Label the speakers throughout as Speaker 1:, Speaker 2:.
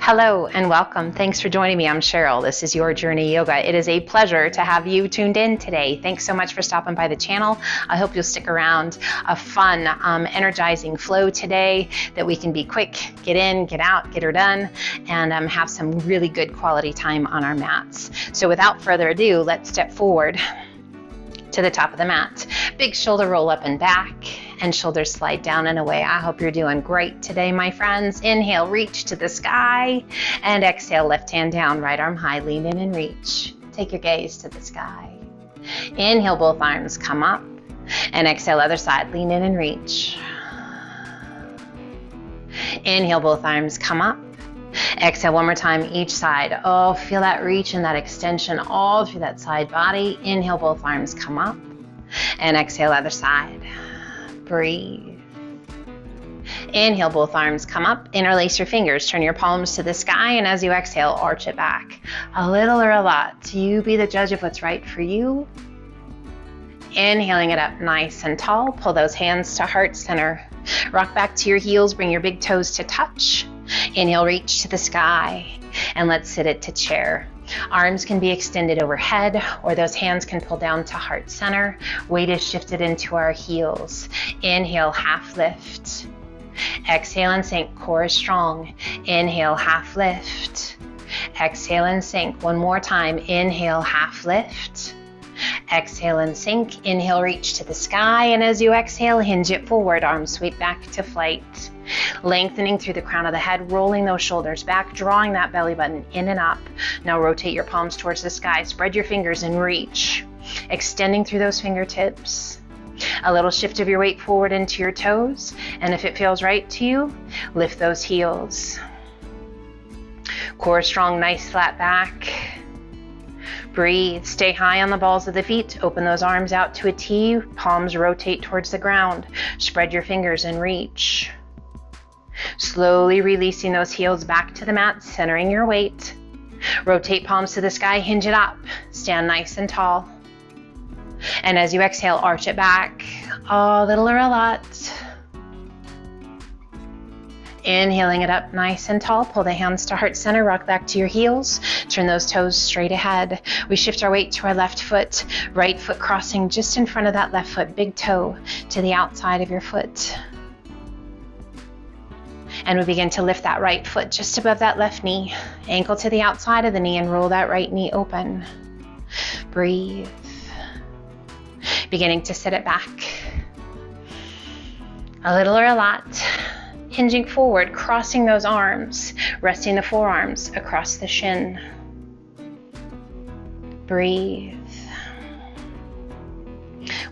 Speaker 1: Hello and welcome. Thanks for joining me. I'm Cheryl. This is Your Journey Yoga. It is a pleasure to have you tuned in today. Thanks so much for stopping by the channel. I hope you'll stick around. A fun, energizing flow today that we can be quick, get in, get out, get her done, and have some really good quality time on our mats. So without further ado, let's step forward to the top of the mat. Big shoulder roll up and back, and shoulders slide down and away. I hope you're doing great today, my friends. Inhale, reach to the sky, and exhale, left hand down, right arm high, lean in and reach. Take your gaze to the sky. Inhale, both arms come up, and exhale, other side, lean in and reach. Inhale, both arms come up. Exhale one more time, each side. Oh, feel that reach and that extension all through that side body. Inhale, both arms come up, and exhale, other side. Breathe. Inhale, both arms come up, interlace your fingers, turn your palms to the sky, and as you exhale, arch it back. A little or a lot, you be the judge of what's right for you. Inhaling it up nice and tall, pull those hands to heart center. Rock back to your heels, bring your big toes to touch. Inhale, reach to the sky, and let's sit it to chair. Arms can be extended overhead, or those hands can pull down to heart center. Weight is shifted into our heels. Inhale, half lift. Exhale and sink, core is strong. Inhale, half lift. Exhale and sink. One more time. Inhale, half lift. Exhale and sink. Inhale, reach to the sky, and as you exhale, hinge it forward, arms sweep back to flight. Lengthening through the crown of the head, rolling those shoulders back, drawing that belly button in and up. Now rotate your palms towards the sky, spread your fingers and reach. Extending through those fingertips. A little shift of your weight forward into your toes, and if it feels right to you, lift those heels. Core strong, nice flat back. Breathe, stay high on the balls of the feet, open those arms out to a T, palms rotate towards the ground, spread your fingers and reach. Slowly releasing those heels back to the mat, centering your weight. Rotate palms to the sky, hinge it up, stand nice and tall. And as you exhale, arch it back, a little or a lot. Inhaling it up nice and tall, pull the hands to heart center, rock back to your heels, turn those toes straight ahead. We shift our weight to our left foot, right foot crossing just in front of that left foot, big toe to the outside of your foot. And we begin to lift that right foot just above that left knee, ankle to the outside of the knee, and roll that right knee open. Breathe. Beginning to sit it back. A little or a lot. Hinging forward, crossing those arms, resting the forearms across the shin. Breathe.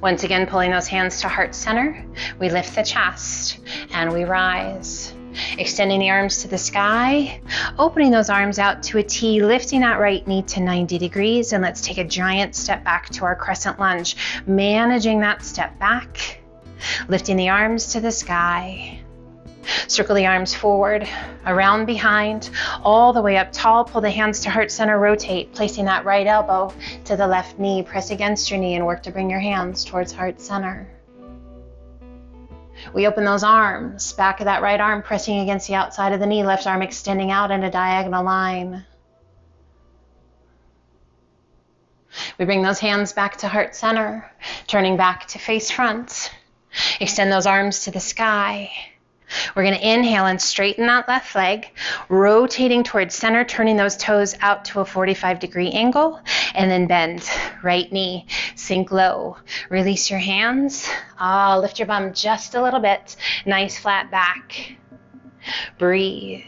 Speaker 1: Once again, pulling those hands to heart center, we lift the chest and we rise. Extending the arms to the sky, opening those arms out to a T, lifting that right knee to 90 degrees, and let's take a giant step back to our crescent lunge, managing that step back, lifting the arms to the sky. Circle the arms forward, around behind, all the way up tall, pull the hands to heart center, rotate, placing that right elbow to the left knee, press against your knee and work to bring your hands towards heart center. We open those arms, back of that right arm pressing against the outside of the knee, left arm extending out in a diagonal line. We bring those hands back to heart center, turning back to face front. Extend those arms to the sky. We're going to inhale and straighten that left leg, rotating towards center, turning those toes out to a 45-degree angle, and then bend. Right knee, sink low. Release your hands. Lift your bum just a little bit. Nice flat back. Breathe.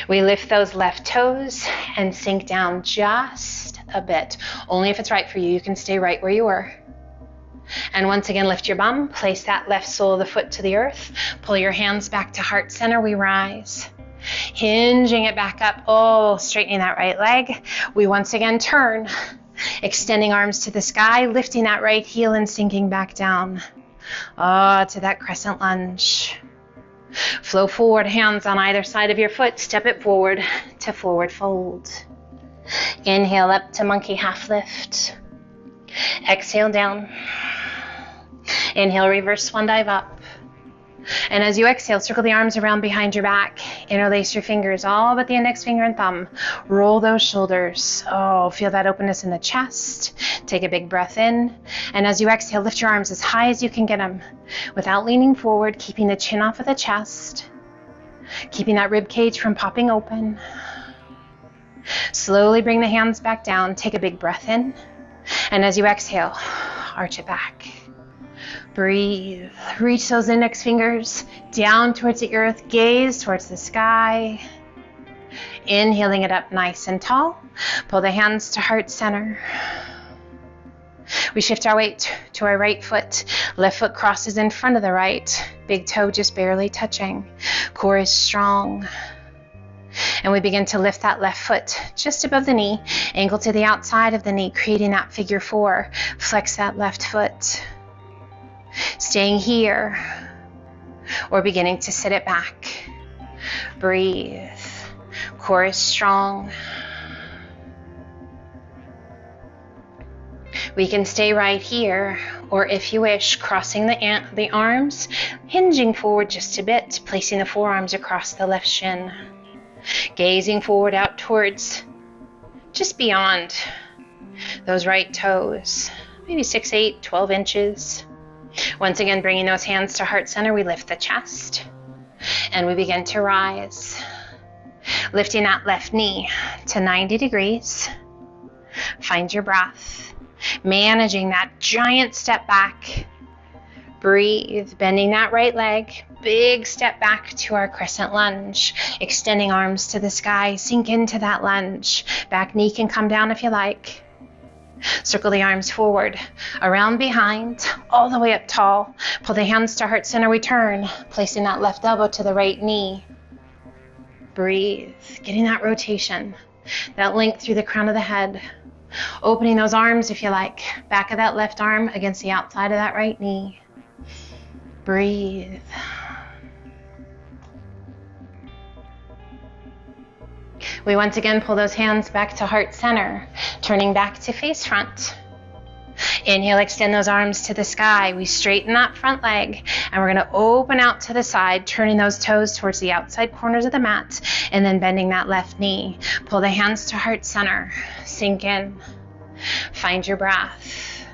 Speaker 1: We lift those left toes and sink down just a bit. Only if it's right for you. You can stay right where you were. And once again, lift your bum, place that left sole of the foot to the earth, pull your hands back to heart center, we rise. Hinging it back up, straightening that right leg. We once again turn, extending arms to the sky, lifting that right heel and sinking back down. To that crescent lunge. Flow forward, hands on either side of your foot, step it forward to forward fold. Inhale up to monkey half lift. Exhale down. Inhale, reverse swan dive up. And as you exhale, circle the arms around behind your back. Interlace your fingers all but the index finger and thumb. Roll those shoulders. Oh, feel that openness in the chest. Take a big breath in. And as you exhale, lift your arms as high as you can get them without leaning forward, keeping the chin off of the chest, keeping that rib cage from popping open. Slowly bring the hands back down. Take a big breath in. And as you exhale, arch it back. Breathe. Reach those index fingers down towards the earth. Gaze towards the sky. Inhaling it up nice and tall. Pull the hands to heart center. We shift our weight to our right foot. Left foot crosses in front of the right. Big toe just barely touching. Core is strong. And we begin to lift that left foot just above the knee. Ankle to the outside of the knee, creating that figure 4. Flex that left foot. Staying here or beginning to sit it back. Breathe. Core is strong. We can stay right here, or if you wish, crossing the arms, hinging forward just a bit, placing the forearms across the left shin. Gazing forward out towards, just beyond those right toes, maybe 6, 8, 12 inches. Once again, bringing those hands to heart center, we lift the chest and we begin to rise. Lifting that left knee to 90 degrees. Find your breath. Managing that giant step back. Breathe, bending that right leg. Big step back to our crescent lunge. Extending arms to the sky. Sink into that lunge. Back knee can come down if you like. Circle the arms forward, around behind, all the way up tall. Pull the hands to heart center, we turn, placing that left elbow to the right knee. Breathe, getting that rotation, that length through the crown of the head. Opening those arms if you like, back of that left arm against the outside of that right knee. Breathe. We once again pull those hands back to heart center, turning back to face front. Inhale, extend those arms to the sky. We straighten that front leg, and we're going to open out to the side, turning those toes towards the outside corners of the mat, and then bending that left knee. Pull the hands to heart center. Sink in. Find your breath.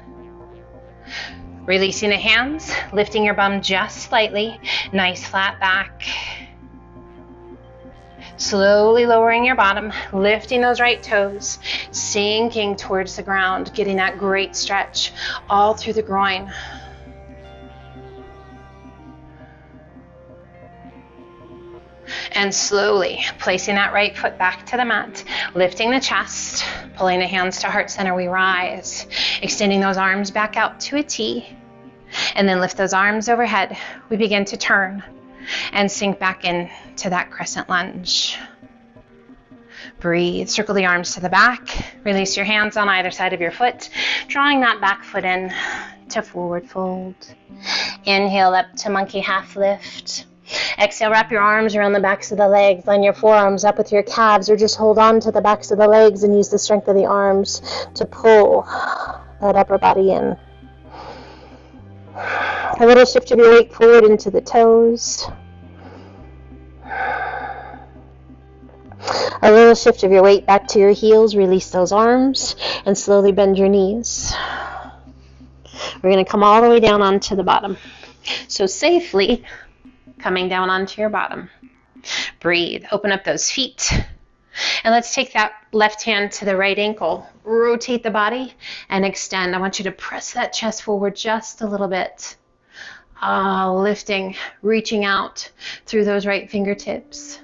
Speaker 1: Releasing the hands, lifting your bum just slightly. Nice flat back. Slowly lowering your bottom, lifting those right toes, sinking towards the ground, getting that great stretch all through the groin. And slowly placing that right foot back to the mat, lifting the chest, pulling the hands to heart center, we rise, extending those arms back out to a T, and then lift those arms overhead. We begin to turn and sink back in to that crescent lunge. Breathe, circle the arms to the back, release your hands on either side of your foot, drawing that back foot in to forward fold. Inhale up to monkey half lift. Exhale, wrap your arms around the backs of the legs, line your forearms up with your calves, or just hold on to the backs of the legs and use the strength of the arms to pull that upper body in. A little shift of your weight forward into the toes. A little shift of your weight back to your heels. Release those arms and slowly bend your knees. We're going to come all the way down onto the bottom. So safely coming down onto your bottom. Breathe. Open up those feet. And let's take that left hand to the right ankle. Rotate the body and extend. I want you to press that chest forward just a little bit. Lifting, reaching out through those right fingertips.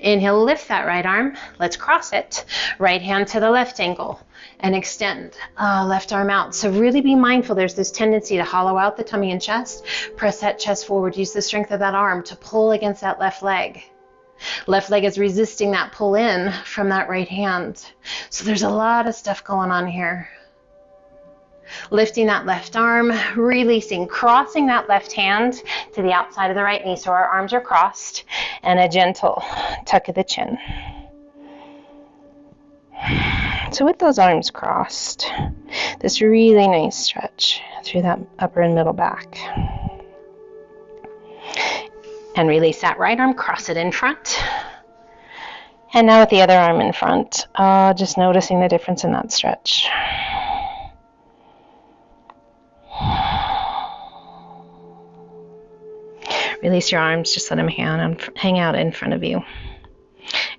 Speaker 1: Inhale, lift that right arm. Let's cross it. Right hand to the left ankle and extend. Left arm out. So really be mindful. There's this tendency to hollow out the tummy and chest. Press that chest forward. Use the strength of that arm to pull against that left leg. Left leg is resisting that pull in from that right hand. So there's a lot of stuff going on here. Lifting that left arm, releasing, crossing that left hand to the outside of the right knee so our arms are crossed, and a gentle tuck of the chin. So with those arms crossed, this really nice stretch through that upper and middle back. And release that right arm, cross it in front. And now with the other arm in front, just noticing the difference in that stretch. Release your arms, just let them hang out in front of you.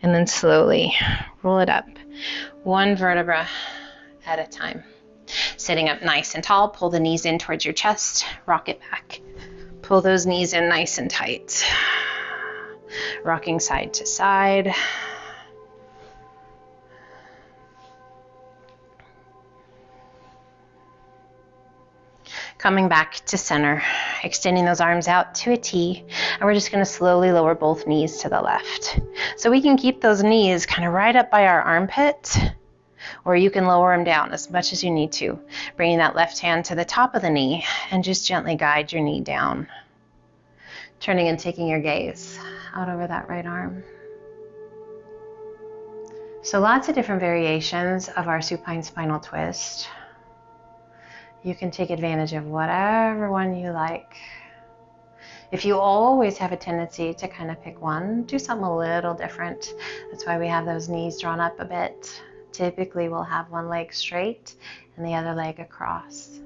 Speaker 1: And then slowly roll it up, one vertebra at a time. Sitting up nice and tall, pull the knees in towards your chest, rock it back. Pull those knees in nice and tight. Rocking side to side. Coming back to center, extending those arms out to a T, and we're just going to slowly lower both knees to the left. So we can keep those knees kind of right up by our armpit, or you can lower them down as much as you need to, bringing that left hand to the top of the knee and just gently guide your knee down. Turning and taking your gaze out over that right arm. So lots of different variations of our supine spinal twist. You can take advantage of whatever one you like. If you always have a tendency to kind of pick one, do something a little different. That's why we have those knees drawn up a bit. Typically we'll have one leg straight and the other leg across.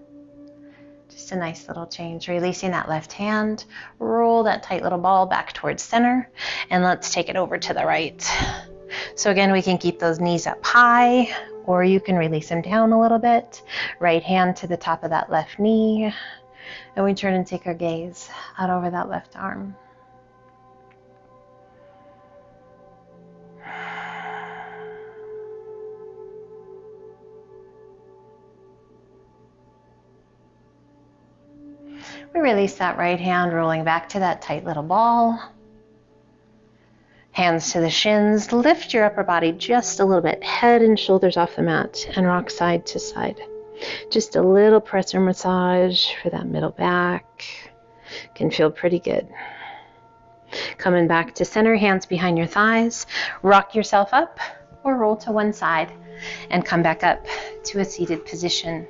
Speaker 1: Just a nice little change. Releasing that left hand, roll that tight little ball back towards center, and let's take it over to the right. So again, we can keep those knees up high, or you can release them down a little bit. Right hand to the top of that left knee, and we turn and take our gaze out over that left arm. We release that right hand, rolling back to that tight little ball. Hands to the shins, lift your upper body just a little bit, head and shoulders off the mat, and rock side to side. Just a little presser massage for that middle back. Can feel pretty good. Coming back to center, hands behind your thighs, rock yourself up or roll to one side and come back up to a seated position.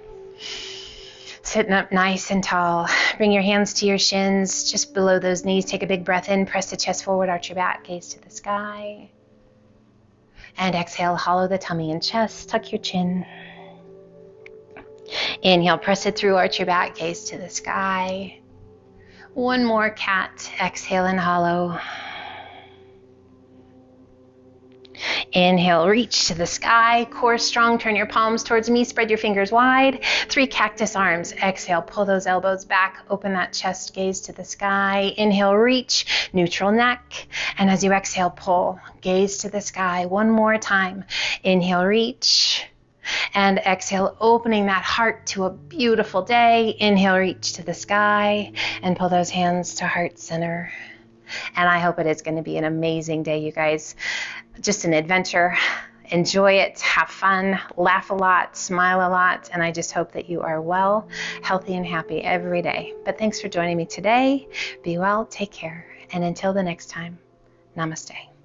Speaker 1: Sitting up nice and tall. Bring your hands to your shins, just below those knees. Take a big breath in, press the chest forward, arch your back, gaze to the sky. And exhale, hollow the tummy and chest, tuck your chin. Inhale, press it through, arch your back, gaze to the sky. One more cat, exhale and hollow. Inhale, reach to the sky, core strong, turn your palms towards me, spread your fingers wide. 3 cactus arms. Exhale, pull those elbows back, open that chest, gaze to the sky. Inhale, reach, neutral neck. And as you exhale, pull, gaze to the sky. One more time. Inhale, reach. And exhale, opening that heart to a beautiful day. Inhale, reach to the sky and pull those hands to heart center. And I hope it is going to be an amazing day, you guys. Just an adventure. Enjoy it, have fun, laugh a lot, smile a lot, and I just hope that you are well, healthy, and happy every day. But thanks for joining me today. Be well, take care, and until the next time, namaste.